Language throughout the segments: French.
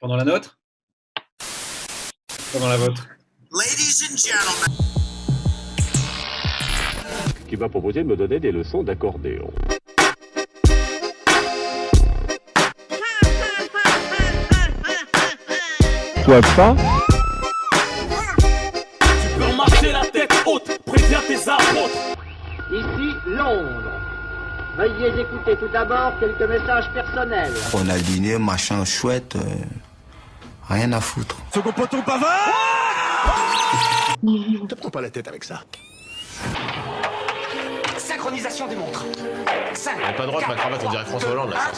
Pendant la nôtre? Pendant la vôtre? Ladies and gentlemen. Qui m'a proposé de me donner des leçons d'accordéon. Soit pas. Tu peux marcher la tête haute, préviens tes apôtres. Ici, Londres. Veuillez écouter tout d'abord quelques messages personnels. On a le dîner, machin chouette, rien à foutre. Second poteau bavard. Te prends pas la tête avec ça. Synchronisation des montres. 5. Elle est pas droite ma cravate, on dirait François Hollande là.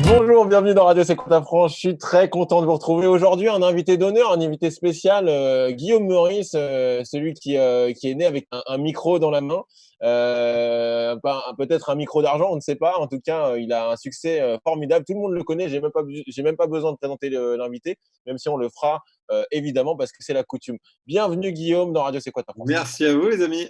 Bonjour, bienvenue dans Radio C'est quoi ta France. Je suis très content de vous retrouver aujourd'hui. Un invité d'honneur, un invité spécial, Guillaume Meurice, celui qui est né avec un micro dans la main. Peut-être un micro d'argent, on ne sait pas. En tout cas, il a un succès formidable. Tout le monde le connaît. J'ai même pas besoin de présenter l'invité, même si on le fera évidemment parce que c'est la coutume. Bienvenue Guillaume dans Radio C'est quoi ta France. Merci à vous les amis.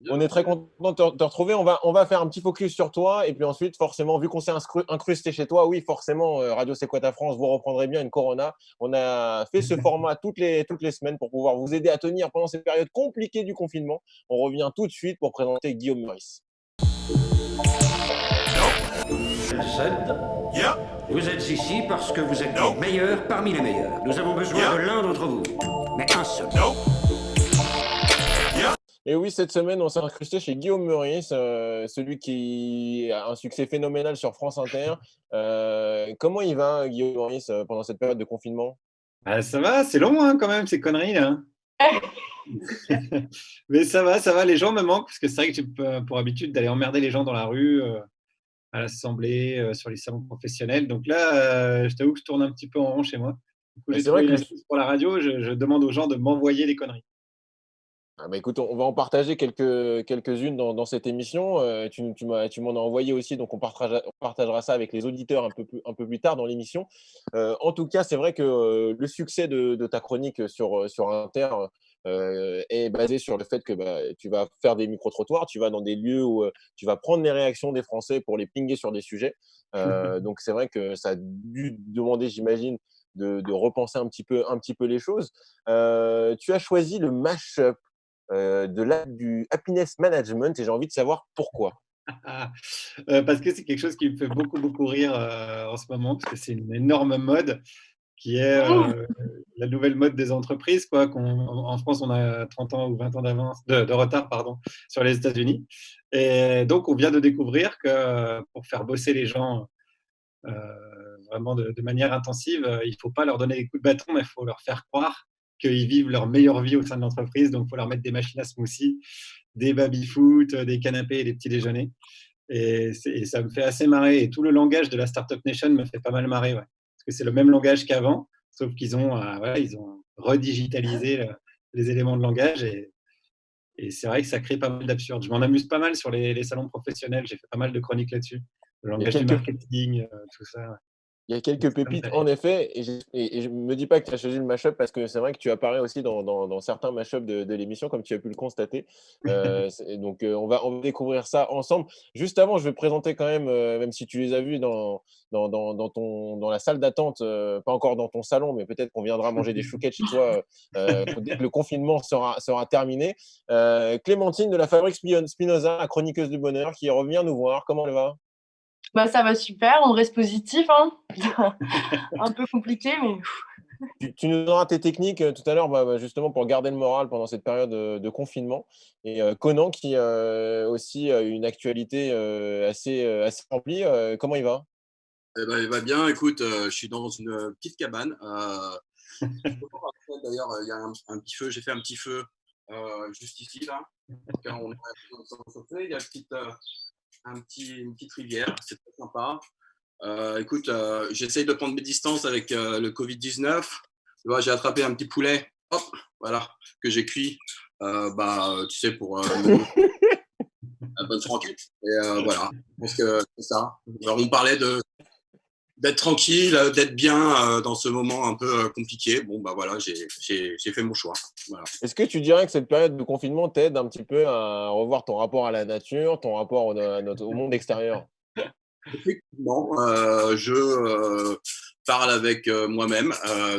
On est très content de te retrouver. On va faire un petit focus sur toi. Et puis ensuite, forcément, vu qu'on s'est incrusté chez toi, oui, forcément, Radio C'est quoi ta France, vous reprendrez bien une Corona. On a fait ce format toutes les semaines pour pouvoir vous aider à tenir pendant cette période compliquée du confinement. On revient tout de suite pour présenter Guillaume Meurice. Vous êtes ici parce que vous êtes les meilleurs parmi les meilleurs. Nous avons besoin de l'un d'entre vous, mais un seul. Et oui, cette semaine, on s'est incrusté chez Guillaume Meurice, celui qui a un succès phénoménal sur France Inter. Comment il va, Guillaume Meurice, pendant cette période de confinement ? Ça va, c'est long quand même ces conneries là. Mais ça va, les gens me manquent parce que c'est vrai que j'ai pour habitude d'aller emmerder les gens dans la rue, à l'assemblée, sur les salons professionnels. Donc là, je t'avoue que je tourne un petit peu en rond chez moi. Du coup, j'ai trouvé une astuce pour la radio, je demande aux gens de m'envoyer des conneries. Ah bah écoute, on va en partager quelques-unes dans cette émission. Tu m'en as envoyé aussi, donc on partagera ça avec les auditeurs un peu plus tard dans l'émission. En tout cas, c'est vrai que le succès de ta chronique sur Inter est basé sur le fait que tu vas faire des micro-trottoirs, tu vas dans des lieux où tu vas prendre les réactions des Français pour les pinguer sur des sujets. Donc c'est vrai que ça a dû demander, j'imagine, de repenser un petit peu les choses. Tu as choisi le mash-up du happiness management et j'ai envie de savoir pourquoi. Parce que c'est quelque chose qui me fait beaucoup rire en ce moment, parce que c'est une énorme mode qui est la nouvelle mode des entreprises, quoi. En France, on a 30 ans ou 20 ans de retard sur les États-Unis. Et donc, on vient de découvrir que pour faire bosser les gens vraiment de manière intensive, il ne faut pas leur donner des coups de bâton, mais il faut leur faire croire qu'ils vivent leur meilleure vie au sein de l'entreprise. Donc, il faut leur mettre des machines à smoothie, des baby-foot, des canapés et des petits déjeuners. Et ça me fait assez marrer. Et tout le langage de la Startup Nation me fait pas mal marrer. Ouais. Parce que c'est le même langage qu'avant, sauf qu'ils ont redigitalisé les éléments de langage. Et c'est vrai que ça crée pas mal d'absurdes. Je m'en amuse pas mal sur les salons professionnels. J'ai fait pas mal de chroniques là-dessus. Le langage du marketing, tout ça. Ouais. Il y a quelques pépites, en effet, et je ne me dis pas que tu as choisi le mashup parce que c'est vrai que tu apparais aussi dans certains mashups de l'émission, comme tu as pu le constater. Donc, on va découvrir ça ensemble. Juste avant, je vais présenter quand même si tu les as vus dans la salle d'attente, pas encore dans ton salon, mais peut-être qu'on viendra manger des chouquettes chez toi dès que le confinement sera terminé. Clémentine de la Fabrique Spinoza, la chroniqueuse du bonheur, qui revient nous voir. Comment elle va ? Ça va super, on reste positif, un peu compliqué, mais… Tu nous donneras tes techniques tout à l'heure, justement pour garder le moral pendant cette période de confinement. Et Conan qui aussi a une actualité assez remplie. Comment il va ? Il va bien. Écoute, je suis dans une petite cabane. D'ailleurs, il y a un petit feu. J'ai fait un petit feu juste ici, là. On est il y a une petite rivière, c'est très sympa. Écoute, j'essaye de prendre mes distances avec le Covid-19. J'ai attrapé un petit poulet, voilà, que j'ai cuit, tu sais, pour la bonne franquette. Et voilà, je pense que c'est ça. Alors, on parlait de d'être tranquille, d'être bien dans ce moment un peu compliqué. Bon, bah voilà, j'ai fait mon choix. Voilà. Est-ce que tu dirais que cette période de confinement t'aide un petit peu à revoir ton rapport à la nature, ton rapport au monde extérieur? Effectivement, je parle avec moi-même,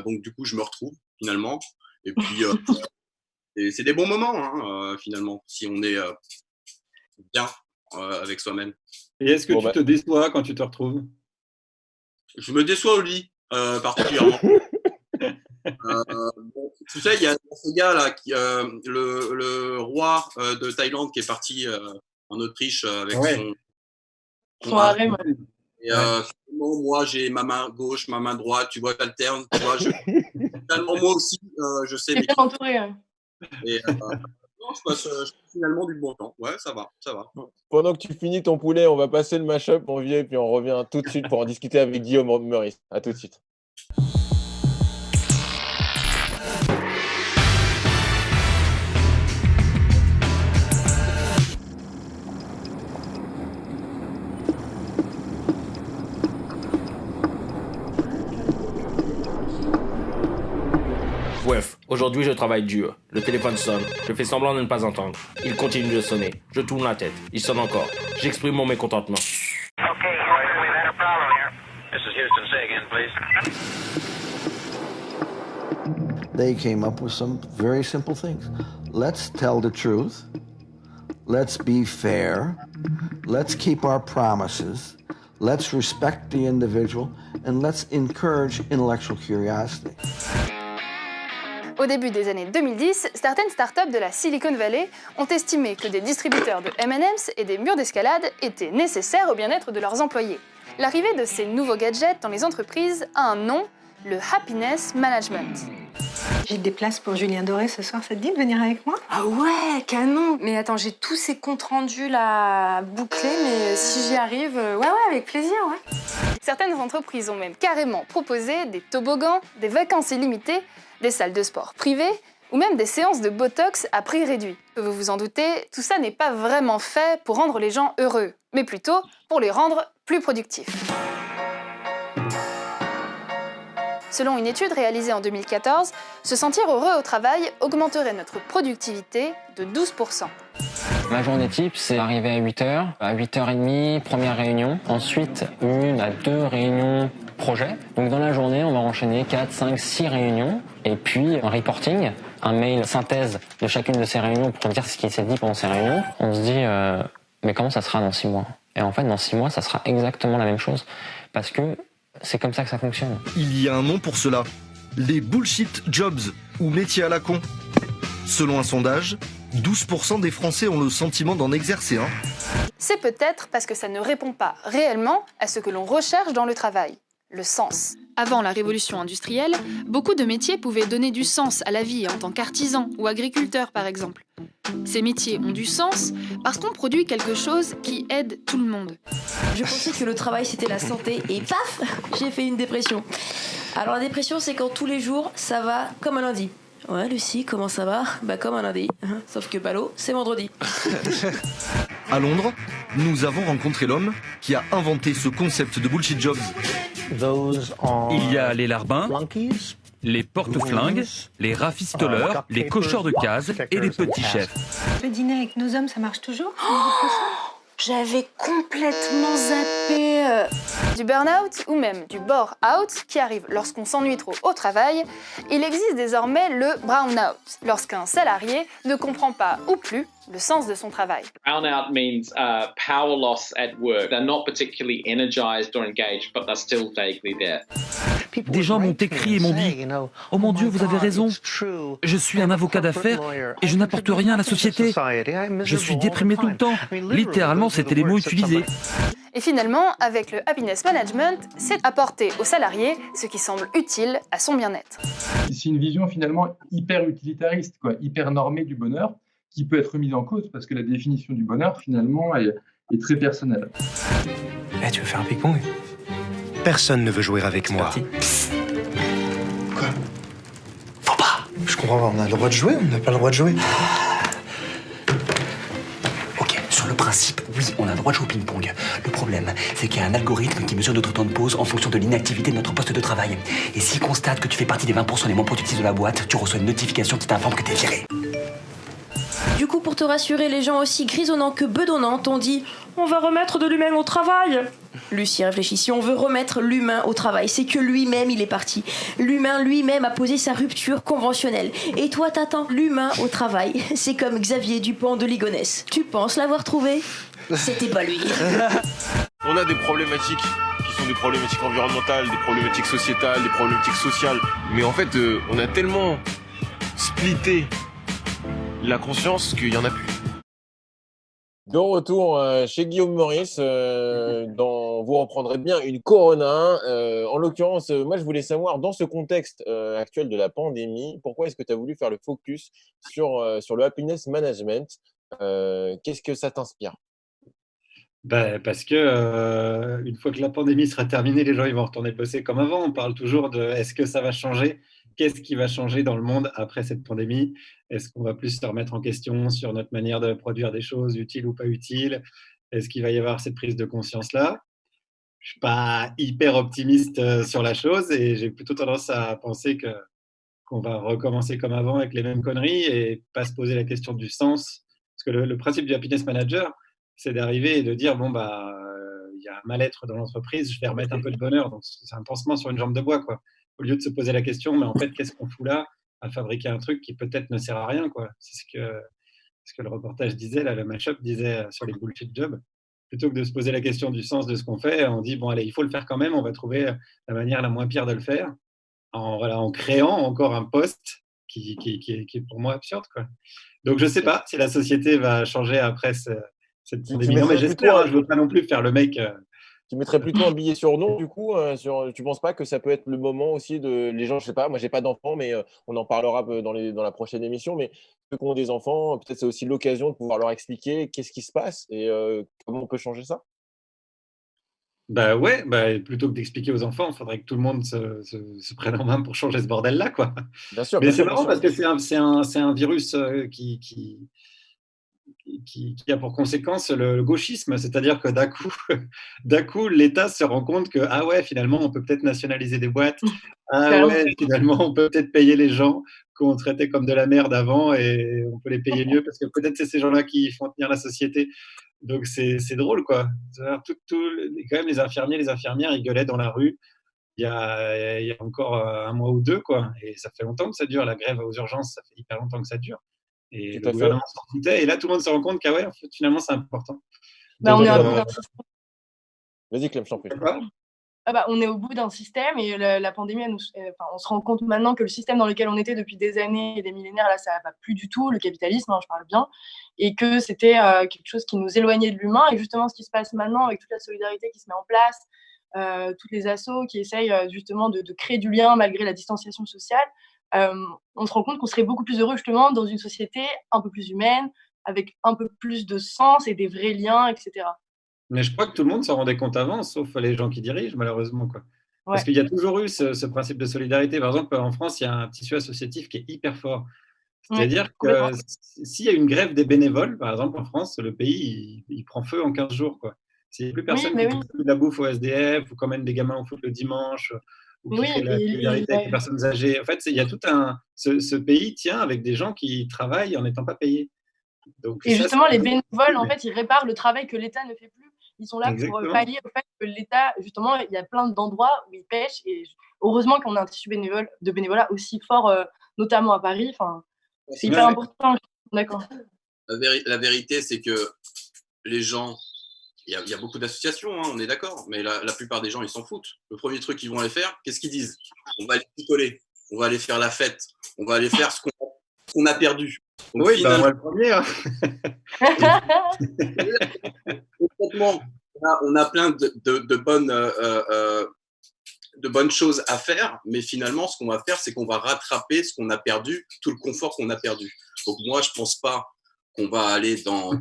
donc du coup, je me retrouve finalement. Et puis, c'est des bons moments, hein, finalement, si on est bien avec soi-même. Et est-ce que tu te déçois quand tu te retrouves? Je me déçois au lit, particulièrement. Bon, tu sais, il y a ce gars-là, le roi de Thaïlande qui est parti en Autriche avec son harem. Et finalement, moi, j'ai ma main gauche, ma main droite, tu vois, t'alternes, tu vois. Finalement, moi aussi, je sais. T'es bien entouré. Et non, je passe finalement du bon temps. Ouais, ça va. Pendant que tu finis ton poulet, on va passer le mash-up, mon vieux, et puis on revient tout de suite pour en discuter avec Guillaume Meurice. À tout de suite. Bref, aujourd'hui je travaille dur. Le téléphone sonne. Je fais semblant de ne pas entendre. Il continue de sonner. Je tourne la tête. Il sonne encore. J'exprime mon mécontentement. Okay, Houston, we've had a problem here. This is Houston. Say again, please. They came up with some very simple things. Let's tell the truth. Let's be fair. Let's keep our promises. Let's respect the individual. And let's encourage intellectual curiosity. Au début des années 2010, certaines startups de la Silicon Valley ont estimé que des distributeurs de M&M's et des murs d'escalade étaient nécessaires au bien-être de leurs employés. L'arrivée de ces nouveaux gadgets dans les entreprises a un nom, le Happiness Management. J'ai des places pour Julien Doré ce soir, ça te dit de venir avec moi? Ah ouais, canon. Mais attends, j'ai tous ces comptes rendus là bouclés, mais si j'y arrive, ouais, avec plaisir, ouais. Certaines entreprises ont même carrément proposé des toboggans, des vacances illimitées, des salles de sport privées ou même des séances de Botox à prix réduit. Vous vous en doutez, tout ça n'est pas vraiment fait pour rendre les gens heureux, mais plutôt pour les rendre plus productifs. Selon une étude réalisée en 2014, se sentir heureux au travail augmenterait notre productivité de 12%. Ma journée type, c'est arriver à 8h, à 8h30, première réunion, ensuite 1 à 2 réunions projet. Donc dans la journée, on va enchaîner 4, 5, 6 réunions, et puis un reporting, un mail synthèse de chacune de ces réunions pour dire ce qui s'est dit pendant ces réunions. On se dit, mais comment ça sera dans 6 mois? Et en fait, dans 6 mois, ça sera exactement la même chose, parce que c'est comme ça que ça fonctionne. Il y a un nom pour cela, les bullshit jobs, ou métiers à la con. Selon un sondage, 12% des Français ont le sentiment d'en exercer un. C'est peut-être parce que ça ne répond pas réellement à ce que l'on recherche dans le travail, le sens. Avant la révolution industrielle, beaucoup de métiers pouvaient donner du sens à la vie en tant qu'artisan ou agriculteur par exemple. Ces métiers ont du sens parce qu'on produit quelque chose qui aide tout le monde. Je pensais que le travail c'était la santé et paf, j'ai fait une dépression. Alors la dépression c'est quand tous les jours ça va comme un lundi. Ouais Lucie, comment ça va? Bah comme un lundi, sauf que ballot, c'est vendredi. À Londres, nous avons rencontré l'homme qui a inventé ce concept de bullshit jobs. Il y a les larbins, les porte-flingues, les rafistoleurs, les cocheurs de cases et les petits chefs. Le dîner avec nos hommes, ça marche toujours? J'avais complètement zappé. Du burn-out ou même du bore-out qui arrive lorsqu'on s'ennuie trop au travail, il existe désormais le brown-out, lorsqu'un salarié ne comprend pas ou plus le sens de son travail. Brown-out means power loss at work. They're not particularly energized or engaged, but they're still vaguely there. Des gens m'ont écrit et m'ont dit « Oh mon Dieu, vous avez raison, je suis un avocat d'affaires et je n'apporte rien à la société. Je suis déprimé tout le temps. » Littéralement, c'était les mots utilisés. Et finalement, avec le happiness management, c'est apporter au salarié ce qui semble utile à son bien-être. C'est une vision finalement hyper utilitariste, hyper normée du bonheur, qui peut être mise en cause parce que la définition du bonheur finalement est très personnelle. Tu veux faire un ping-pong? Personne ne veut jouer avec moi. Quoi? Faut pas. Je comprends pas, on a le droit de jouer, on n'a pas le droit de jouer. Ok, sur le principe, oui, on a le droit. droit de jouer au ping-pong. Le problème, c'est qu'il y a un algorithme qui mesure notre temps de pause en fonction de l'inactivité de notre poste de travail. Et s'il constate que tu fais partie des 20% les moins productifs de la boîte, tu reçois une notification qui t'informe que t'es viré. Du coup, pour te rassurer, les gens aussi grisonnants que bedonnants t'ont dit « On va remettre de l'humain au travail !» Lucie réfléchit, si on veut remettre l'humain au travail, c'est que lui-même il est parti. L'humain lui-même a posé sa rupture conventionnelle. Et toi t'attends l'humain au travail. C'est comme Xavier Dupont de Ligonnès. Tu penses l'avoir trouvé ? C'était pas lui. On a des problématiques qui sont des problématiques environnementales, des problématiques sociétales, des problématiques sociales. Mais en fait, on a tellement splitté la conscience qu'il y en a plus. De retour chez Guillaume Meurice, vous reprendrez bien une Corona. En l'occurrence, moi je voulais savoir, dans ce contexte actuel de la pandémie, pourquoi est-ce que tu as voulu faire le focus sur le happiness management ? Qu'est-ce que ça t'inspire ? Parce que une fois que la pandémie sera terminée, les gens ils vont retourner bosser comme avant. On parle toujours de est-ce que ça va changer ? Qu'est-ce qui va changer dans le monde après cette pandémie ? Est-ce qu'on va plus se remettre en question sur notre manière de produire des choses utiles ou pas utiles ? Est-ce qu'il va y avoir cette prise de conscience-là ? Je ne suis pas hyper optimiste sur la chose et j'ai plutôt tendance à penser qu'on va recommencer comme avant avec les mêmes conneries et pas se poser la question du sens. Parce que le principe du happiness manager, c'est d'arriver et de dire bon, y a un mal-être dans l'entreprise, je vais remettre un peu de bonheur. Donc, c'est un pansement sur une jambe de bois, quoi. Au lieu de se poser la question, mais en fait, qu'est-ce qu'on fout là à fabriquer un truc qui peut-être ne sert à rien, quoi. C'est ce que le reportage disait, là, le match-up disait sur les bullshit jobs. Plutôt que de se poser la question du sens de ce qu'on fait, on dit bon, allez, il faut le faire quand même, on va trouver la manière la moins pire de le faire en créant encore un poste qui est pour moi absurde, quoi. Donc, je ne sais pas si la société va changer après cette pandémie. Non, mais j'espère, je ne veux pas non plus faire le mec. Tu mettrais plutôt un billet sur non, du coup, tu ne penses pas que ça peut être le moment aussi de… Les gens, je ne sais pas, moi, je n'ai pas d'enfants, mais on en parlera dans la prochaine émission, mais ceux qui ont des enfants, peut-être c'est aussi l'occasion de pouvoir leur expliquer qu'est-ce qui se passe et comment on peut changer ça. Plutôt que d'expliquer aux enfants, il faudrait que tout le monde se prenne en main pour changer ce bordel-là, quoi. Bien sûr. Mais c'est marrant parce que c'est un virus qui a pour conséquence le gauchisme, c'est-à-dire que d'un coup, l'État se rend compte que ah ouais, finalement, on peut peut-être nationaliser des boîtes. Ah ouais, finalement, on peut peut-être payer les gens qu'on traitait comme de la merde avant et on peut les payer mieux parce que peut-être c'est ces gens-là qui font tenir la société. Donc c'est drôle, quoi. Quand même, les infirmiers, les infirmières, ils gueulaient dans la rue il y a encore un mois ou deux, quoi. Et ça fait longtemps que ça dure. La grève aux urgences, ça fait hyper longtemps que ça dure. Et le gouvernement s'en foutait. Et là, tout le monde se rend compte qu'en fait, finalement, c'est important. Donc, Vas-y, Clem, je t'en prie. On est au bout d'un système et la pandémie, on se rend compte maintenant que le système dans lequel on était depuis des années et des millénaires, là, ça ne va plus du tout, le capitalisme, je parle bien, et que c'était quelque chose qui nous éloignait de l'humain. Et justement, ce qui se passe maintenant avec toute la solidarité qui se met en place, toutes les assos qui essayent justement de créer du lien malgré la distanciation sociale, on se rend compte qu'on serait beaucoup plus heureux justement dans une société un peu plus humaine, avec un peu plus de sens et des vrais liens, etc. Mais je crois que tout le monde s'en rendait compte avant, sauf les gens qui dirigent, malheureusement, quoi. Parce qu'il y a toujours eu ce principe de solidarité. Par exemple, en France, il y a un tissu associatif qui est hyper fort. C'est-à-dire que s'il y a une grève des bénévoles, par exemple, en France, le pays, il prend feu en 15 jours, quoi. S'il n'y a plus personne qui fait de la bouffe au SDF, ou quand même des gamins au foot le dimanche, ou qui fait de la solidarité avec les personnes âgées. En fait, il y a tout ce pays tient avec des gens qui travaillent en n'étant pas payés. Donc, et justement, les bénévoles, en fait, ils réparent le travail que l'État ne fait plus. Ils sont là pour pallier au fait que l'État, justement, il y a plein d'endroits où ils pêchent. Et heureusement qu'on a un tissu de bénévolat aussi fort, notamment à Paris. Enfin, c'est hyper important. D'accord. La vérité, c'est que les gens, il y a beaucoup d'associations, on est d'accord, mais la plupart des gens, ils s'en foutent. Le premier truc qu'ils vont aller faire, qu'est-ce qu'ils disent ? On va aller picoler, on va aller faire la fête, on va aller faire ce qu'on a perdu. Donc, oui, moi le premier. Complètement. On a plein de bonnes choses à faire, mais finalement, ce qu'on va faire, c'est qu'on va rattraper ce qu'on a perdu, tout le confort qu'on a perdu. Donc moi, je ne pense pas qu'on va aller dans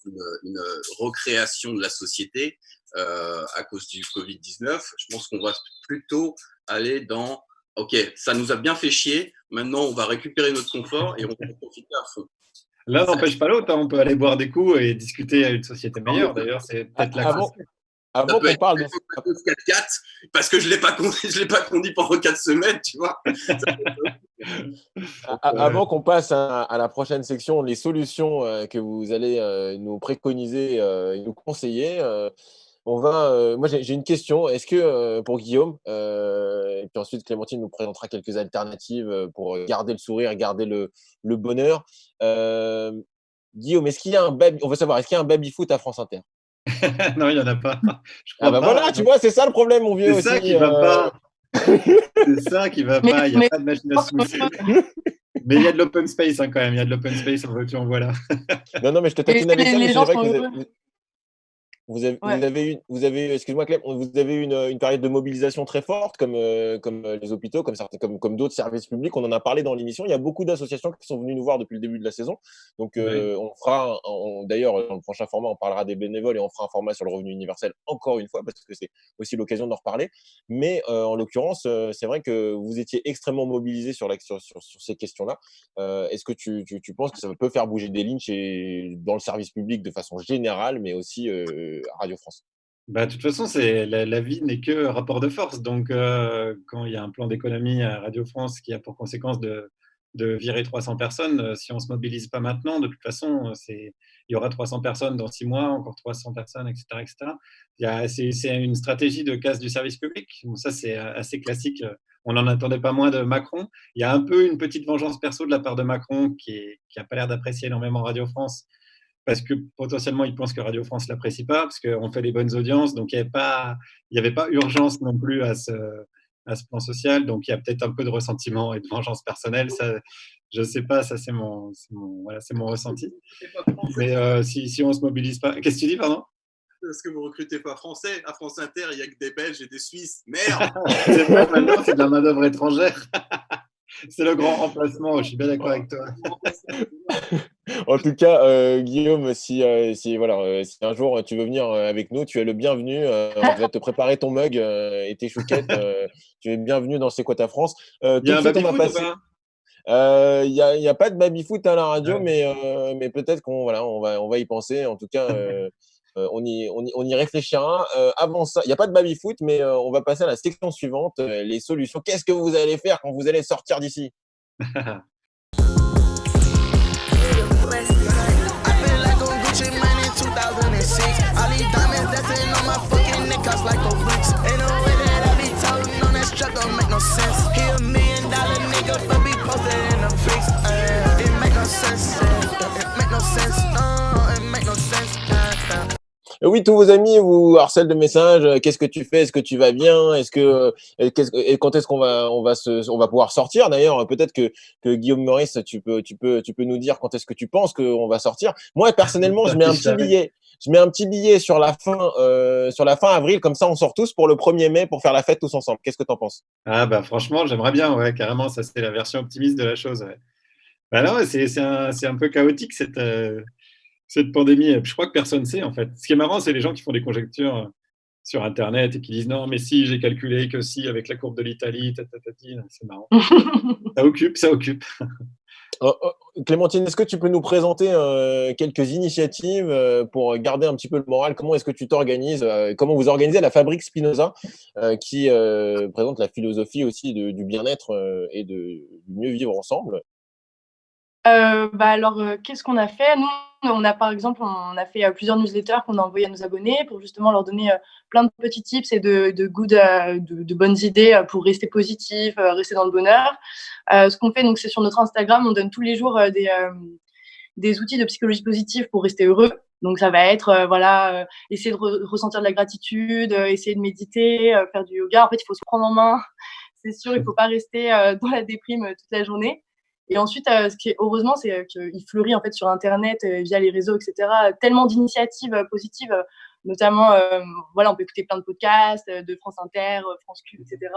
une recréation de la société à cause du Covid-19. Je pense qu'on va plutôt aller dans OK, ça nous a bien fait chier, maintenant on va récupérer notre confort et on va profiter à fond. L'un n'empêche pas l'autre, hein. On peut aller boire des coups et discuter à une société meilleure. D'ailleurs, c'est peut-être la Avant qu'on parle de 4-4, parce que je l'ai pas conduit pendant 4 semaines, tu vois. Avant qu'on passe à la prochaine section, les solutions que vous allez nous préconiser et nous conseiller, moi j'ai une question. Est-ce que pour Guillaume, et puis ensuite Clémentine nous présentera quelques alternatives pour garder le sourire, garder le bonheur. Guillaume, on veut savoir, est-ce qu'il y a un baby-foot à France Inter? Non, il n'y en a pas. Je crois pas. Voilà, tu vois, c'est ça le problème, mon vieux. C'est ça qui va pas. C'est ça qui va pas. Il n'y a pas de machine à smousser. Mais il y a de l'open space quand même. Il y a de l'open space en voiture, voilà. Non, mais je te taquine avec ça, mais c'est vrai que vous avez, excuse-moi Clem, vous avez eu une période de mobilisation très forte, comme les hôpitaux, comme d'autres services publics. On en a parlé dans l'émission. Il y a beaucoup d'associations qui sont venues nous voir depuis le début de la saison. Donc, on fera, d'ailleurs, dans le prochain format, on parlera des bénévoles et on fera un format sur le revenu universel encore une fois, parce que c'est aussi l'occasion d'en reparler. Mais en l'occurrence, c'est vrai que vous étiez extrêmement mobilisés sur ces questions-là. Est-ce que tu penses que ça peut faire bouger des lignes dans le service public de façon générale, mais aussi à Radio France? De toute façon, la vie n'est que rapport de force. Donc, quand il y a un plan d'économie à Radio France qui a pour conséquence de virer 300 personnes, si on ne se mobilise pas maintenant, de toute façon, il y aura 300 personnes dans 6 mois, encore 300 personnes, etc. C'est une stratégie de casse du service public. Bon, ça, c'est assez classique. On n'en attendait pas moins de Macron. Il y a un peu une petite vengeance perso de la part de Macron qui n'a pas l'air d'apprécier énormément Radio France, parce que potentiellement, il pense que Radio France ne l'apprécie pas, parce qu'on fait des bonnes audiences. Donc, il n'y avait pas urgence non plus à ce plan social. Donc, il y a peut-être un peu de ressentiment et de vengeance personnelle. Ça, je ne sais pas, ça, c'est mon ressenti. Mais si on ne se mobilise pas… Qu'est-ce que tu dis, pardon? Est-ce que vous ne recrutez pas français? À France Inter, il n'y a que des Belges et des Suisses. Merde. C'est vrai, maintenant, c'est de la main-d'œuvre étrangère. C'est le grand remplacement, je suis bien d'accord avec toi. En tout cas, Guillaume, si un jour tu veux venir avec nous, tu es le bienvenu. On va te préparer ton mug et tes chouquettes. Tu es bienvenu dans C'est quoi ta France. Il y a un baby-foot ou pas? Il n'y a pas de baby-foot à la radio, mais peut-être qu'on va y penser. En tout cas, on y réfléchira. Avant ça, il n'y a pas de baby-foot, mais on va passer à la section suivante, les solutions. Qu'est-ce que vous allez faire quand vous allez sortir d'ici? Oui, tous vos amis vous harcèlent de messages. Qu'est-ce que tu fais? Est-ce que tu vas bien? Et quand est-ce qu'on va pouvoir sortir? D'ailleurs, peut-être que Guillaume Meurice, tu peux nous dire quand est-ce que tu penses qu'on va sortir. Moi, personnellement, je mets un petit billet. Je mets un petit billet sur la fin avril, comme ça, on sort tous pour le 1er mai pour faire la fête tous ensemble. Qu'est-ce que tu en penses? Franchement, j'aimerais bien, ouais, carrément. Ça, c'est la version optimiste de la chose. Ouais. Non, c'est un peu chaotique cette pandémie. Je crois que personne ne sait, en fait. Ce qui est marrant, c'est les gens qui font des conjectures sur Internet et qui disent non, mais si, j'ai calculé que si, avec la courbe de l'Italie, c'est marrant. Ça occupe. Clémentine, est-ce que tu peux nous présenter quelques initiatives pour garder un petit peu le moral? Comment est-ce que tu t'organises? Comment vous organisez la Fabrique Spinoza qui présente la philosophie aussi du bien-être et du mieux vivre ensemble? Qu'est-ce qu'on a fait? Nous, on a fait plusieurs newsletters qu'on a envoyés à nos abonnés pour justement leur donner plein de petits tips et de bonnes idées pour rester positif, rester dans le bonheur. Ce qu'on fait, donc, c'est sur notre Instagram, on donne tous les jours des outils de psychologie positive pour rester heureux. Donc, ça va être essayer de ressentir de la gratitude, essayer de méditer, faire du yoga. En fait, il faut se prendre en main. C'est sûr, il ne faut pas rester dans la déprime toute la journée. Et ensuite, ce qui est heureusement, c'est qu'il fleurit en fait sur Internet, via les réseaux, etc. Tellement d'initiatives positives, notamment, on peut écouter plein de podcasts de France Inter, France Culture, etc.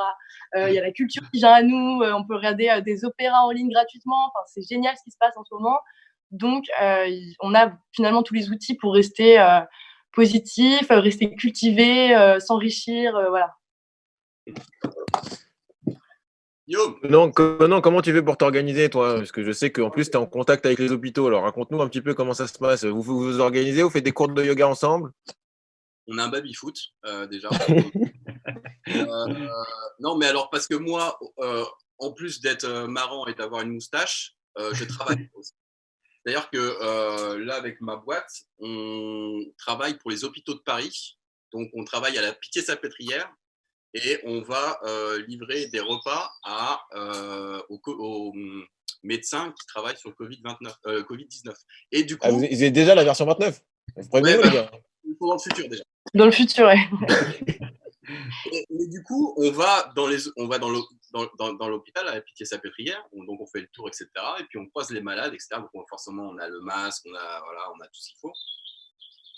Il y a la culture qui vient à nous, on peut regarder des opéras en ligne gratuitement. Enfin, c'est génial ce qui se passe en ce moment. Donc, on a finalement tous les outils pour rester positif, rester cultivé, s'enrichir, voilà. Guillaume, Non, comment tu fais pour t'organiser, toi? Parce que je sais qu'en plus, tu es en contact avec les hôpitaux. Alors, raconte-nous un petit peu comment ça se passe. Vous vous organisez, vous faites des cours de yoga ensemble? on a un baby-foot, déjà. Non, mais alors, parce que moi, en plus d'être marrant et d'avoir une moustache, je travaille aussi. D'ailleurs que là, avec ma boîte, on travaille pour les hôpitaux de Paris. Donc, on travaille à la Pitié-Salpêtrière et on va livrer des repas aux médecins qui travaillent sur le Covid-19. Et du coup, Vous avez déjà la version 29? Prévenez-nous, les gars. il faut dans le futur déjà. Dans le futur, ouais. Mais du coup, on va dans l'hôpital à la Pitié-Salpêtrière, donc on fait le tour, etc. Et puis on croise les malades, etc. Donc forcément, on a le masque, on a tout ce qu'il faut.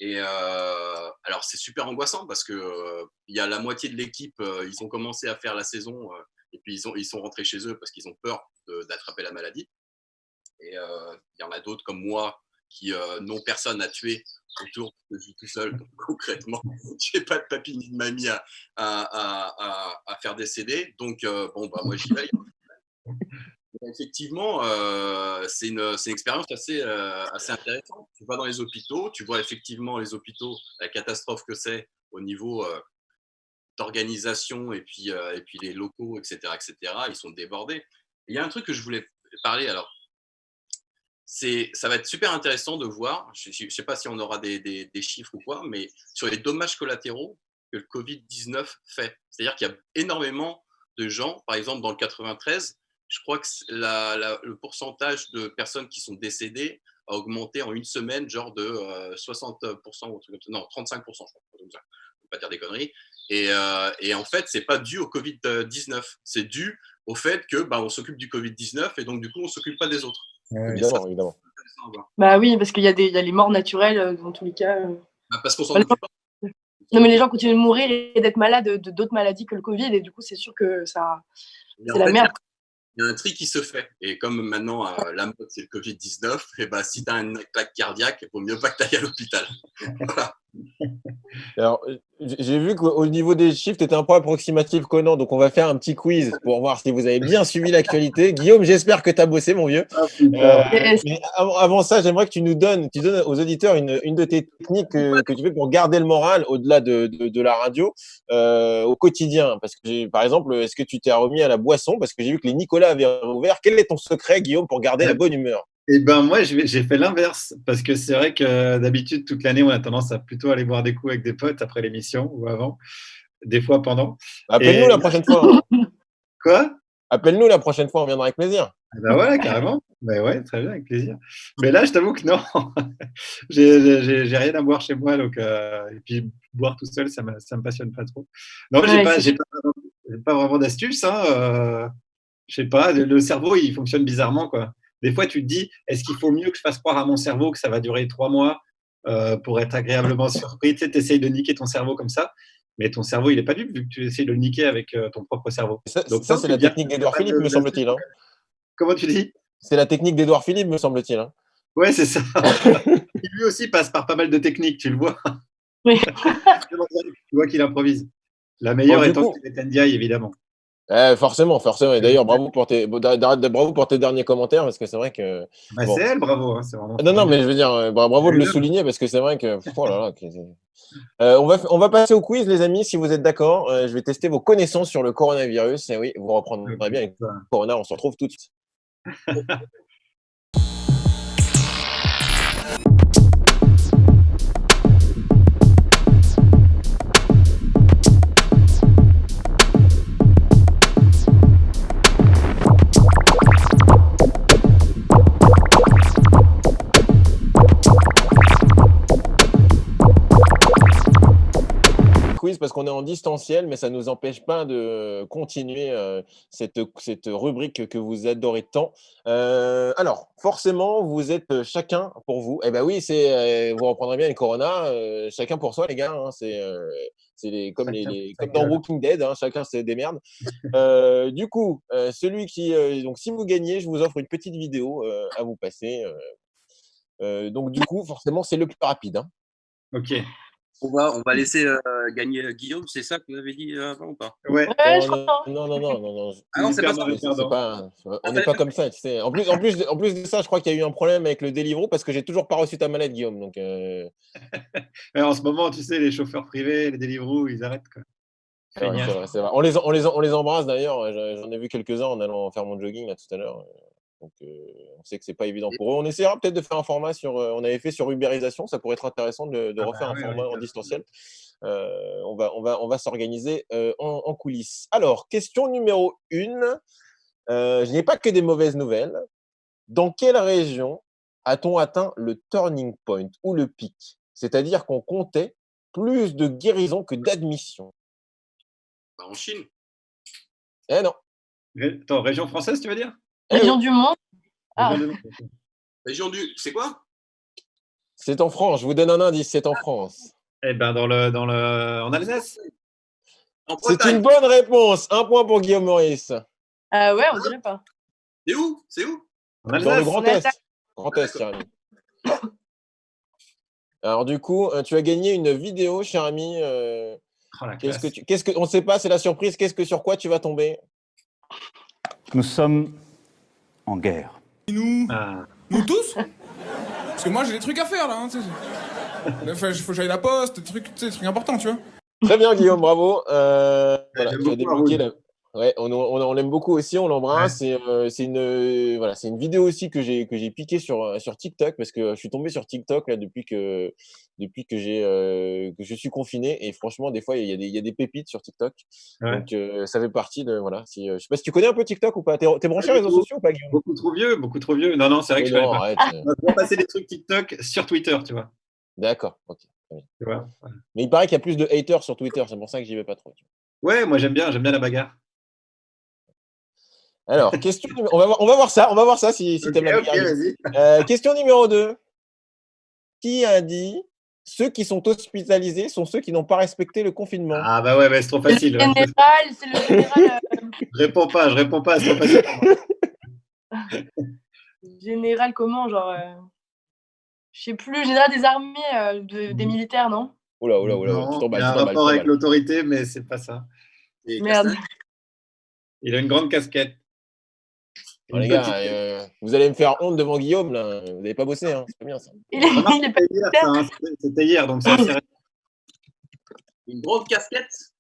Et alors c'est super angoissant parce que il y a la moitié de l'équipe, ils ont commencé à faire la saison et puis ils sont rentrés chez eux parce qu'ils ont peur d'attraper la maladie. Et il y en a d'autres comme moi qui n'ont personne à tuer autour, je vis tout seul, donc concrètement, j'ai pas de papy ni de mamie à faire décéder, donc moi j'y vais. Effectivement, c'est une expérience assez intéressante. Tu vas dans les hôpitaux, tu vois effectivement les hôpitaux, la catastrophe que c'est au niveau d'organisation et puis les locaux, etc., ils sont débordés. Il y a un truc que je voulais parler, alors, ça va être super intéressant de voir, je ne sais pas si on aura des chiffres ou quoi, mais sur les dommages collatéraux que le Covid-19 fait. C'est-à-dire qu'il y a énormément de gens, par exemple dans le 93, je crois que le pourcentage de personnes qui sont décédées a augmenté en une semaine, genre de 60% ou truc comme ça. Non, 35%, je crois. Je ne peux pas dire des conneries. Et en fait, ce n'est pas dû au Covid-19. C'est dû au fait que on s'occupe du Covid-19 et donc du coup, on ne s'occupe pas des autres. Évidemment. Bah oui, parce qu'il y a les morts naturelles dans tous les cas. Parce qu'on s'en occupe pas. Non, mais les gens continuent de mourir et d'être malades de d'autres maladies que le Covid, et du coup, c'est sûr que ça, c'est la merde. Il y a un tri qui se fait. Et comme maintenant, la mode, c'est le Covid-19, et si tu as une attaque cardiaque, il vaut mieux pas que tu ailles à l'hôpital. Voilà. Alors, j'ai vu qu'au niveau des chiffres, tu étais un peu approximatif, Conan. Donc, on va faire un petit quiz pour voir si vous avez bien suivi l'actualité. Guillaume, j'espère que tu as bossé, mon vieux. Mais avant ça, j'aimerais que tu donnes aux auditeurs une de tes techniques que tu fais pour garder le moral au-delà de la radio au quotidien. Parce que, par exemple, est-ce que tu t'es remis à la boisson? Parce que j'ai vu que les Nicolas avaient ouvert. Quel est ton secret, Guillaume, pour garder la bonne humeur? Eh ben moi, j'ai fait l'inverse, parce que c'est vrai que d'habitude, toute l'année, on a tendance à plutôt aller boire des coups avec des potes après l'émission ou avant, des fois pendant. Appelle-nous la prochaine fois. Quoi? Appelle-nous la prochaine fois, on viendra avec plaisir. Ben voilà, carrément. Ben ouais, très bien, avec plaisir. Mais là, je t'avoue que non, j'ai rien à boire chez moi, donc et puis boire tout seul, ça me passionne pas trop. Non, j'ai pas vraiment d'astuce, hein. Je sais pas, le cerveau, il fonctionne bizarrement, quoi. Des fois, tu te dis, est-ce qu'il faut mieux que je fasse croire à mon cerveau que ça va durer 3 mois pour être agréablement surpris? Tu sais, tu essayes de niquer ton cerveau comme ça, mais ton cerveau, il n'est pas dupe vu que tu essayes de le niquer avec ton propre cerveau. Donc, ça c'est la technique d'Édouard Philippe, me semble-t-il. Hein. Comment tu dis? C'est la technique d'Édouard Philippe, me semble-t-il. Hein. Ouais, c'est ça. Lui aussi passe par pas mal de techniques, tu le vois. Oui. Tu vois qu'il improvise. La meilleure étant Ndiaye, évidemment. Forcément. Et d'ailleurs, bravo pour tes derniers commentaires, parce que c'est vrai que. C'est elle, bravo. Hein, c'est vraiment non, mais je veux dire, bravo de le souligner, parce que c'est vrai que. Oh là là. On va passer au quiz, les amis, si vous êtes d'accord. Je vais tester vos connaissances sur le coronavirus. Et oui, vous reprendrez bien avec le corona. On se retrouve tout de suite. Parce qu'on est en distanciel, mais ça ne nous empêche pas de continuer cette rubrique que vous adorez tant. Alors, forcément, vous êtes chacun pour vous. Eh bien oui, vous reprendrez bien les Corona, chacun pour soi, les gars. Hein, comme dans Walking Dead, hein, chacun se démerde. Du coup, donc si vous gagnez, je vous offre une petite vidéo à vous passer. Donc du coup, forcément, c'est le plus rapide. Hein. Ok. On va laisser gagner Guillaume, c'est ça que vous avez dit avant ou pas? Ouais. Non. Ah non, c'est pas ça. On n'est pas comme ça, tu sais. En plus de ça, je crois qu'il y a eu un problème avec le Deliveroo parce que j'ai toujours pas reçu ta mallette, Guillaume. Donc, En ce moment, tu sais, les chauffeurs privés, les Deliveroo, ils arrêtent, quoi. c'est vrai. On les embrasse d'ailleurs. J'en ai vu quelques-uns en allant faire mon jogging là tout à l'heure. Donc, on sait que c'est pas évident pour eux. On essaiera peut-être de faire un format sur. On avait fait sur Uberisation. Ça pourrait être intéressant de refaire un format en distanciel. On va s'organiser en coulisses. Alors, question numéro 1. Je n'ai pas que des mauvaises nouvelles. Dans quelle région a-t-on atteint le turning point ou le pic? C'est-à-dire qu'on comptait plus de guérisons que d'admissions. En Chine. Eh non. Attends, région française, tu veux dire? Région du monde. Ah. Région du. C'est quoi? C'est en France. Je vous donne un indice. C'est en France. Eh ben, en Alsace. C'est une bonne réponse. 1 point pour Guillaume Maurice. Ouais, on dirait pas. C'est où? C'est où? Dans le Grand Est. Grand Est, cher ami. Alors, du coup, tu as gagné une vidéo, cher ami. On ne sait pas, c'est la surprise. Sur quoi tu vas tomber? Nous sommes en guerre. Nous tous? Parce que moi j'ai des trucs à faire là. Hein, il faut que j'aille à la poste, des trucs importants, tu vois. Très bien, Guillaume, bravo. Voilà, tu as débloqué la. Ouais, on l'aime beaucoup aussi, on l'embrasse. Ouais. C'est une vidéo aussi que j'ai piquée sur TikTok parce que je suis tombé sur TikTok là depuis que je suis confiné et franchement des fois il y a des pépites sur TikTok. Ouais. Donc ça fait partie de je sais pas si tu connais un peu TikTok ou pas. T'es branché réseaux sociaux ou pas, Guillaume? Beaucoup trop vieux. Non, c'est vrai que je connais pas. On va passer des trucs TikTok sur Twitter, tu vois. D'accord, ok. Tu vois, mais il paraît qu'il y a plus de haters sur Twitter, c'est pour ça que j'y vais pas trop. Ouais, moi j'aime bien la bagarre. Alors, question on va voir ça si tu aimes la bagarre. Question numéro 2. Qui a dit ceux qui sont hospitalisés sont ceux qui n'ont pas respecté le confinement? Ah bah ouais, c'est trop facile. C'est le général. Je réponds pas, c'est trop facile. Général comment, genre je sais plus, général des armées, des militaires, non? Oula, tu t'emballes. Il y a un rapport avec l'autorité, mais c'est pas ça. Merde. Il a une grande casquette. Oh, les gars, vous allez me faire honte devant Guillaume, là. Vous n'avez pas bossé, hein. C'est pas bien ça. C'était hier, donc c'est assez. Une grande casquette.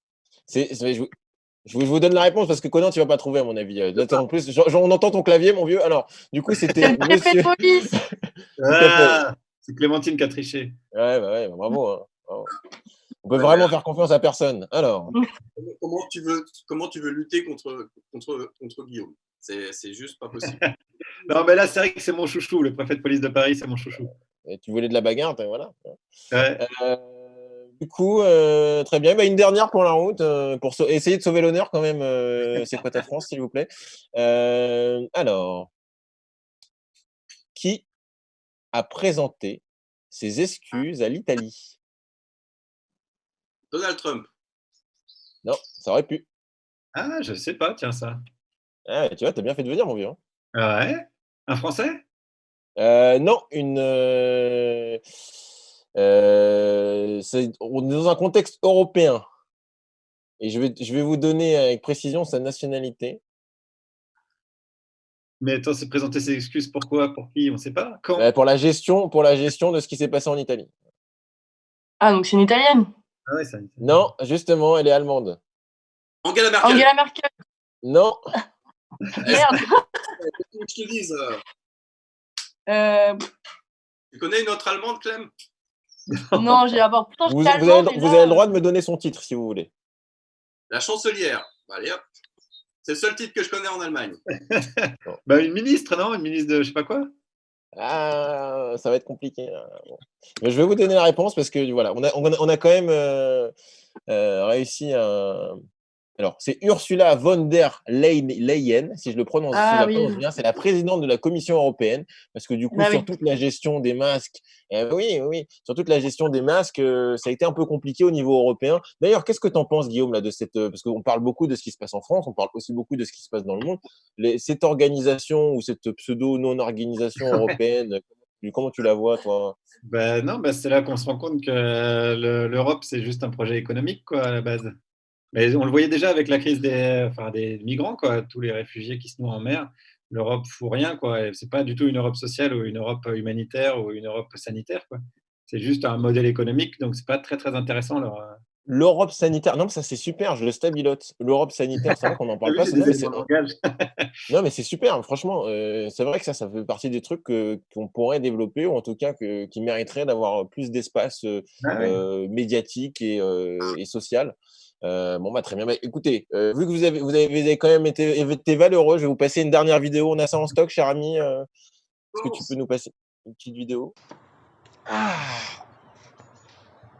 Je vous donne la réponse parce que Conan, tu vas pas trouver à mon avis. En plus, on entend ton clavier, mon vieux. Alors, du coup, c'était monsieur. C'est Clémentine qui a triché. Ouais, bravo. Hein. Bravo. On peut vraiment faire confiance à personne. Alors. Comment tu veux lutter contre Guillaume? C'est juste pas possible. Non, mais là, c'est vrai que c'est mon chouchou. Le préfet de police de Paris, c'est mon chouchou. Et tu voulais de la bagarre, voilà. Ouais. Du coup, très bien. Une dernière pour la route, pour essayer de sauver l'honneur quand même. C'est quoi ta France, s'il vous plaît? Alors, qui a présenté ses excuses à l'Italie? Donald Trump. Non, ça aurait pu. Ah, je sais pas, tiens ça. Ah, tu vois, t'as bien fait de venir, mon vieux. Hein. Ouais. Un Français? Non, on est dans un contexte européen. Et je vais vous donner avec précision sa nationalité. Mais attends, c'est présenter ses excuses pourquoi? Pour qui? On ne sait pas. Quand? Pour la gestion de ce qui s'est passé en Italie. Ah, donc c'est une Italienne? Ah ouais, c'est une Italienne. Non, justement, elle est allemande. Angela Merkel. Angela Merkel. Non. Merde. Qu'est-ce que je te dise? Tu connais une autre Allemande, Clem? Non, j'ai d'abord. Vous avez le droit de me donner son titre, si vous voulez. La chancelière. Allez hop. C'est le seul titre que je connais en Allemagne. Bah, une ministre, non? Une ministre de je sais pas quoi? Ah, ça va être compliqué. Bon. Mais je vais vous donner la réponse parce que voilà, on a quand même réussi à. Alors, c'est Ursula von der Leyen, si je le prononce, bien, c'est la présidente de la Commission européenne, parce que du coup, sur toute la gestion des masques, sur toute la gestion des masques, ça a été un peu compliqué au niveau européen. D'ailleurs, qu'est-ce que tu en penses, Guillaume, là, parce qu'on parle beaucoup de ce qui se passe en France, on parle aussi beaucoup de ce qui se passe dans le monde. Cette organisation ou cette pseudo-non-organisation européenne, comment tu comment tu la vois, toi? Non, c'est là qu'on se rend compte que l'Europe, c'est juste un projet économique, quoi, à la base. Mais on le voyait déjà avec la crise des migrants, quoi, tous les réfugiés qui se noient en mer. L'Europe fout rien, quoi. C'est pas du tout une Europe sociale ou une Europe humanitaire ou une Europe sanitaire, quoi. C'est juste un modèle économique, donc c'est pas très très intéressant. L'Europe sanitaire, non, mais ça c'est super, je le stabilote. L'Europe sanitaire, c'est vrai qu'on n'en parle pas. J'ai Non, mais des c'est éléments de langage. non, mais c'est super, franchement. C'est vrai que ça fait partie des trucs qu'on pourrait développer, ou en tout cas qui mériteraient d'avoir plus d'espace médiatique et social. Très bien. Écoutez, vu que vous avez quand même été valeureux, je vais vous passer une dernière vidéo. On a ça en stock, cher ami. Est-ce que tu peux nous passer une petite vidéo?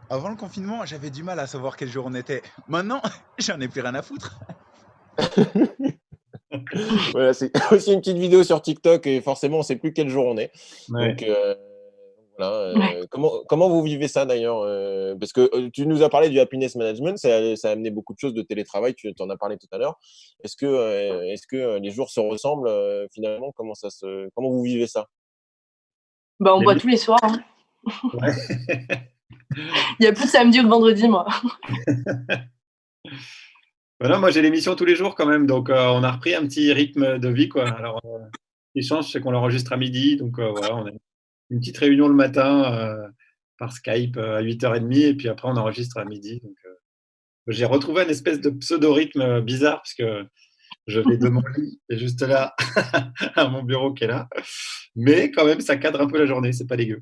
Avant le confinement, j'avais du mal à savoir quel jour on était. Maintenant, j'en ai plus rien à foutre. Voilà, c'est aussi une petite vidéo sur TikTok et forcément, on ne sait plus quel jour on est. Ouais. Donc, voilà. Comment vous vivez ça d'ailleurs? Parce que tu nous as parlé du happiness management, ça a amené beaucoup de choses de télétravail, tu en as parlé tout à l'heure. Est-ce que les jours se ressemblent finalement? Comment vous vivez ça? On boit tous les soirs. Hein. Ouais. Il n'y a plus de samedi ou de vendredi, moi. Non, moi j'ai l'émission tous les jours quand même, donc on a repris un petit rythme de vie, quoi. Alors, ce qui change, c'est qu'on l'enregistre à midi, donc voilà, on a une petite réunion le matin par Skype à 8h30, et puis après on enregistre à midi. Donc, j'ai retrouvé une espèce de pseudo-rythme bizarre, parce que je vais de mon lit, et juste là, à mon bureau qui est là. Mais quand même, ça cadre un peu la journée, c'est pas dégueu.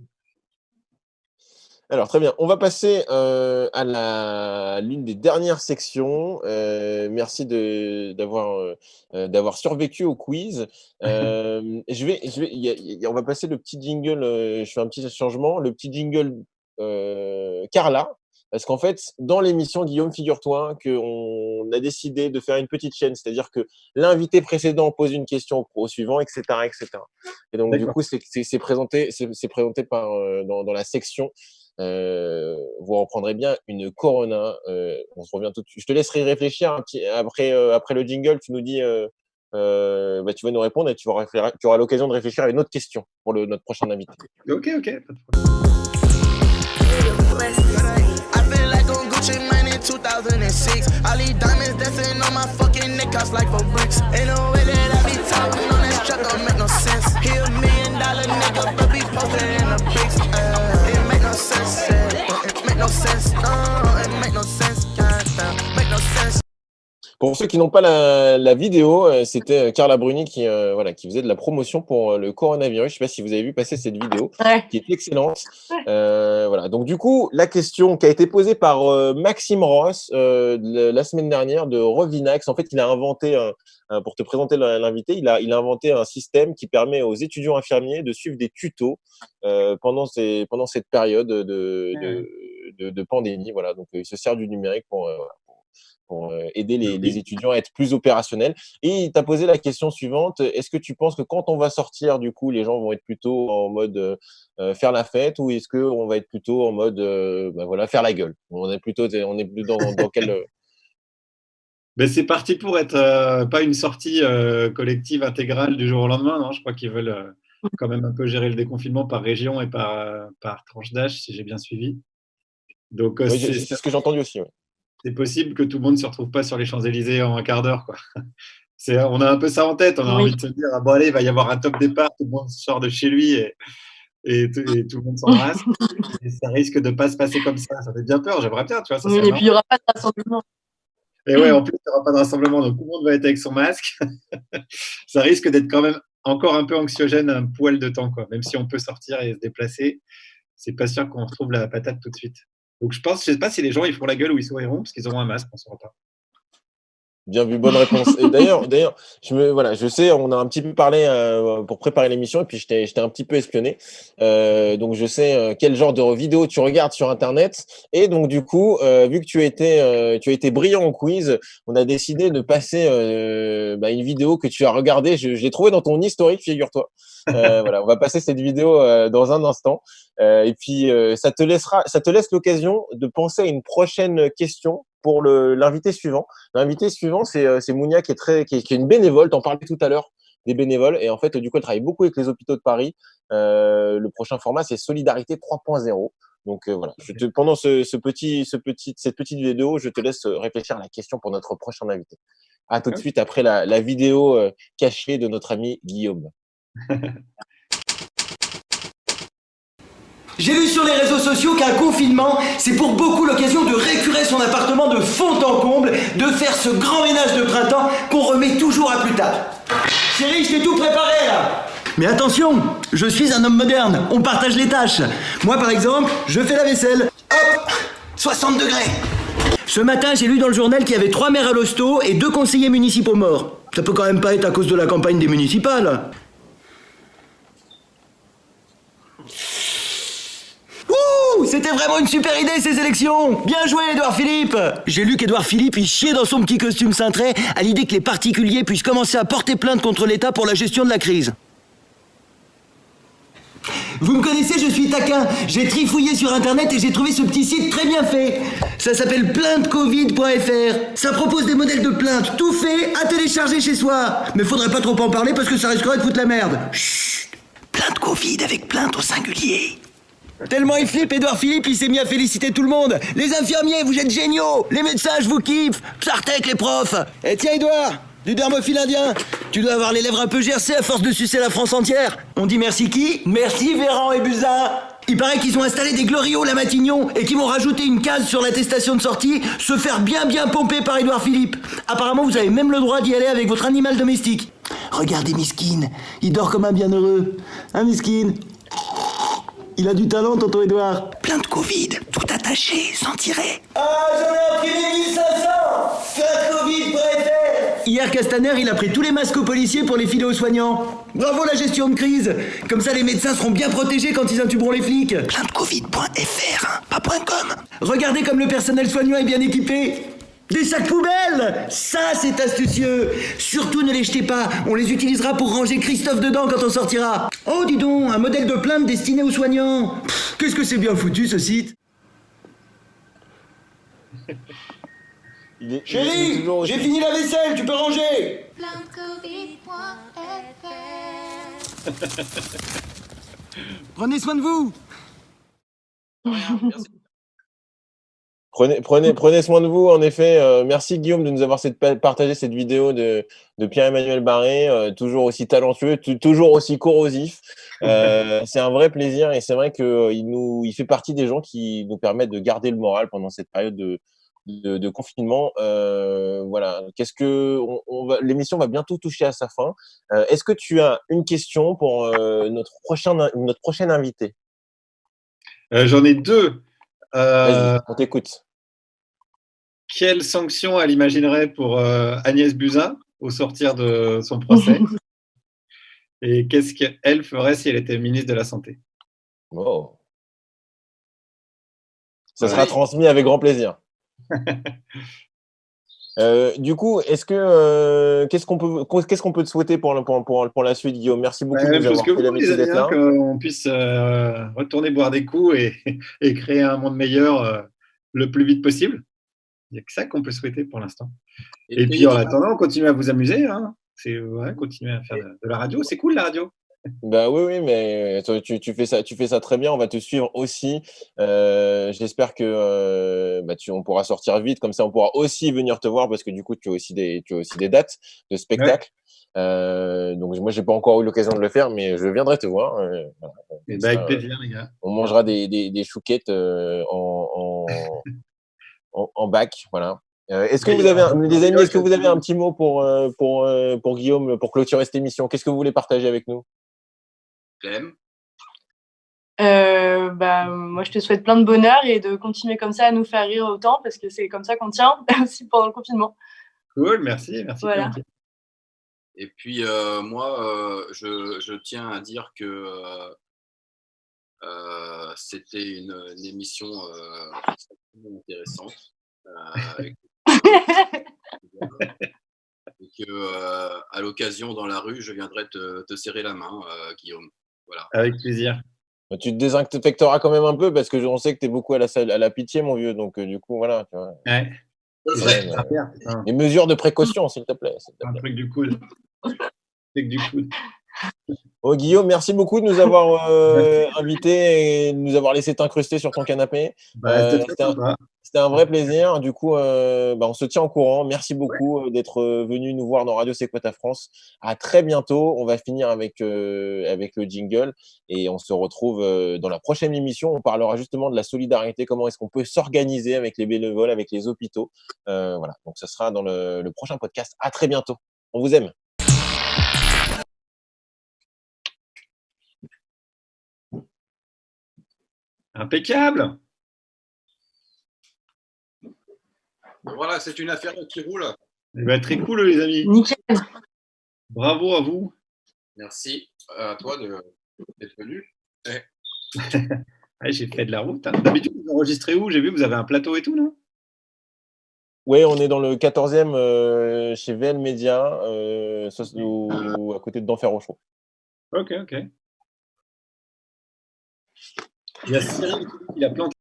Alors, très bien. On va passer à l'une des dernières sections. Merci d'avoir survécu au quiz. On va passer le petit jingle. Je fais un petit changement. Le petit jingle Carla. Parce qu'en fait, dans l'émission, Guillaume, figure-toi qu'on a décidé de faire une petite chaîne. C'est-à-dire que l'invité précédent pose une question au suivant, etc., etc. Et donc, du coup, c'est présenté par, dans la section. Vous reprendrez bien une Corona. On se revient tout de suite. Je te laisserai réfléchir après le jingle. Tu nous dis, tu vas nous répondre et tu auras l'occasion de réfléchir à une autre question pour notre prochain invité. Ok, pas de problème. 2006. All these diamonds dancing on my fucking neck, cost like 4 bricks. Ain't no way that I be talking on that strap, don't make no sense. He $1 million nigga, but be posted in the bricks. It make no sense, it make no sense, it make no sense, make no sense. Pour ceux qui n'ont pas la vidéo, c'était Carla Bruni qui faisait de la promotion pour le coronavirus. Je ne sais pas si vous avez vu passer cette vidéo, qui est excellente. Donc du coup, la question qui a été posée par Maxime Ross la semaine dernière de Revinax, en fait, il a inventé, pour te présenter l'invité, il a inventé un système qui permet aux étudiants infirmiers de suivre des tutos pendant cette période de pandémie. Voilà, donc il se sert du numérique pour aider les étudiants à être plus opérationnels. Et il t'a posé la question suivante, est-ce que tu penses que quand on va sortir, du coup, les gens vont être plutôt en mode faire la fête, ou est-ce qu'on va être plutôt en mode faire la gueule? On est plus dans quel... Mais c'est parti pour être pas une sortie collective intégrale du jour au lendemain, non? Je crois qu'ils veulent quand même un peu gérer le déconfinement par région et par tranche d'âge, si j'ai bien suivi. Donc, c'est ce que j'ai entendu aussi, oui. C'est possible que tout le monde ne se retrouve pas sur les Champs-Élysées en un quart d'heure, quoi. On a un peu ça en tête, on a envie de se dire, bon allez, il va y avoir un top départ, tout le monde sort de chez lui et tout le monde s'embrasse. Et ça risque de ne pas se passer comme ça. Ça fait bien peur, j'aimerais bien, tu vois. Et puis il n'y aura pas de rassemblement. Et ouais, en plus, il n'y aura pas de rassemblement, donc tout le monde va être avec son masque. Ça risque d'être quand même encore un peu anxiogène un poil de temps, quoi. Même si on peut sortir et se déplacer, c'est pas sûr qu'on retrouve la patate tout de suite. Donc je sais pas si les gens ils font la gueule ou ils souriront parce qu'ils auront un masque, on ne saura pas. Bien vu, bonne réponse. Et d'ailleurs, je sais, on a un petit peu parlé pour préparer l'émission et puis je t'ai un petit peu espionné. Donc je sais quel genre de vidéo tu regardes sur Internet. Et donc du coup, vu que tu as été brillant au quiz, on a décidé de passer une vidéo que tu as regardée. Je l'ai trouvée dans ton historique, figure-toi. On va passer cette vidéo dans un instant. Et puis ça te laisse l'occasion de penser à une prochaine question pour l'invité suivant. L'invité suivant, c'est Mounia qui est une bénévole, t'en parlais tout à l'heure, des bénévoles. Et en fait, du coup, elle travaille beaucoup avec les hôpitaux de Paris. Le prochain format, c'est Solidarité 3.0. Donc voilà, pendant cette petite vidéo, je te laisse réfléchir à la question pour notre prochain invité. À tout de suite après la vidéo cachée de notre ami Guillaume. J'ai vu sur les réseaux sociaux qu'un confinement, c'est pour beaucoup l'occasion de récurer son appartement de fond en comble, de faire ce grand ménage de printemps qu'on remet toujours à plus tard. Chérie, je t'ai tout préparé là. Mais attention, je suis un homme moderne, on partage les tâches. Moi par exemple, je fais la vaisselle. Hop, 60 degrés. Ce matin, j'ai lu dans le journal qu'il y avait 3 maires à l'hosto et 2 conseillers municipaux morts. Ça peut quand même pas être à cause de la campagne des municipales. Ouh, c'était vraiment une super idée ces élections. Bien joué Édouard Philippe. J'ai lu qu'Édouard Philippe il chiait dans son petit costume cintré à l'idée que les particuliers puissent commencer à porter plainte contre l'État pour la gestion de la crise. Vous me connaissez, je suis taquin. J'ai trifouillé sur internet et j'ai trouvé ce petit site très bien fait. Ça s'appelle plaintecovid.fr. Ça propose des modèles de plaintes tout faits à télécharger chez soi. Mais faudrait pas trop en parler parce que ça risquerait de foutre la merde. Chut. Plainte Covid avec plainte au singulier. Tellement il flippe, Édouard Philippe, il s'est mis à féliciter tout le monde. Les infirmiers, vous êtes géniaux. Les médecins, je vous kiffe. Psartek les profs. Et tiens Édouard, du dermophile indien. Tu dois avoir les lèvres un peu gercées à force de sucer la France entière. On dit merci qui? Merci Véran et Buzyn. Il paraît qu'ils ont installé des gloriots la Matignon et qu'ils vont rajouter une case sur l'attestation de sortie, se faire bien pomper par Édouard Philippe. Apparemment, vous avez même le droit d'y aller avec votre animal domestique. Regardez Miskine, il dort comme un bienheureux. Hein Miskine? Il a du talent, tonton Édouard. Plein de Covid, tout attaché, sans tirer. Ah, j'en ai imprimé 1500. Plaintecovid.fr. Hier, Castaner, il a pris tous les masques aux policiers pour les filer aux soignants. Bravo la gestion de crise. Comme ça, les médecins seront bien protégés quand ils intuberont les flics. Plaintecovid.fr, hein, pas .com. Regardez comme le personnel soignant est bien équipé. Des sacs poubelles! Ça, c'est astucieux! Surtout ne les jetez pas, on les utilisera pour ranger Christophe dedans quand on sortira. Oh, dis donc, un modèle de plainte destiné aux soignants. Qu'est-ce que c'est bien foutu, ce site! Chérie, j'ai fini la vaisselle, tu peux ranger! Prenez soin de vous! Prenez soin de vous, en effet. Merci Guillaume de nous avoir partagé cette vidéo de Pierre-Emmanuel Barré, toujours aussi talentueux, toujours aussi corrosif. C'est un vrai plaisir et c'est vrai qu'il fait partie des gens qui nous permettent de garder le moral pendant cette période de confinement. Voilà. L'émission va bientôt toucher à sa fin. Est-ce que tu as une question pour notre prochain invité? J'en ai 2. Vas-y, on t'écoute. Quelle sanction elle imaginerait pour Agnès Buzyn au sortir de son procès? Et qu'est-ce qu'elle ferait si elle était ministre de la Santé? Oh. Ça sera transmis avec grand plaisir. Du coup, qu'est-ce qu'on peut te souhaiter pour la suite, Guillaume? Merci beaucoup de nous avoir fait l'amitié d'être là. Qu'on puisse retourner boire des coups et créer un monde meilleur le plus vite possible. Il n'y a que ça qu'on peut souhaiter pour l'instant. Et puis en attendant, on continue à vous amuser. Hein. Continuer à faire de la radio. C'est cool la radio. Bah oui, mais tu fais ça très bien. On va te suivre aussi. J'espère que on pourra sortir vite, comme ça on pourra aussi venir te voir parce que du coup tu as aussi des dates de spectacle. Ouais. Donc moi j'ai pas encore eu l'occasion de le faire, mais je viendrai te voir. Voilà. Avec plaisir les gars. On mangera des chouquettes en bac, voilà. Est-ce que vous avez les amis, est-ce que vous avez un petit mot pour Guillaume pour clôturer cette émission? Qu'est-ce que vous voulez partager avec nous? Moi je te souhaite plein de bonheur et de continuer comme ça à nous faire rire autant parce que c'est comme ça qu'on tient aussi pendant le confinement. Cool, merci. Voilà. Et puis moi je tiens à dire que c'était une émission extrêmement intéressante et que à l'occasion dans la rue je viendrai te serrer la main, Guillaume. Voilà. Avec plaisir. Tu te désinfecteras quand même un peu parce que on sait que tu es beaucoup à la pitié, mon vieux. Donc, du coup, voilà. Tu vois. Ouais. Les mesures de précaution, s'il te plaît. Un truc du cool. avec du coup. Oh, Guillaume, merci beaucoup de nous avoir invités et de nous avoir laissé t'incruster sur ton canapé. C'était un vrai plaisir. Du coup, on se tient au courant. Merci beaucoup d'être venu nous voir dans Radio C'est quoi ta France. À très bientôt. On va finir avec le jingle et on se retrouve dans la prochaine émission. On parlera justement de la solidarité, comment est-ce qu'on peut s'organiser avec les bénévoles, avec les hôpitaux. Voilà. Donc, ce sera dans le prochain podcast. À très bientôt. On vous aime. Impeccable. Voilà, c'est une affaire qui roule. Très cool, les amis. Nickel. Bravo à vous. Merci à toi d'être venu. Ouais, j'ai fait de la route. Hein. D'habitude, vous enregistrez où? J'ai vu, vous avez un plateau et tout, non? Oui, on est dans le 14e chez VL Média, à côté de d'Enfer Rochereau. Ok. Il y a Cyril qui a planté.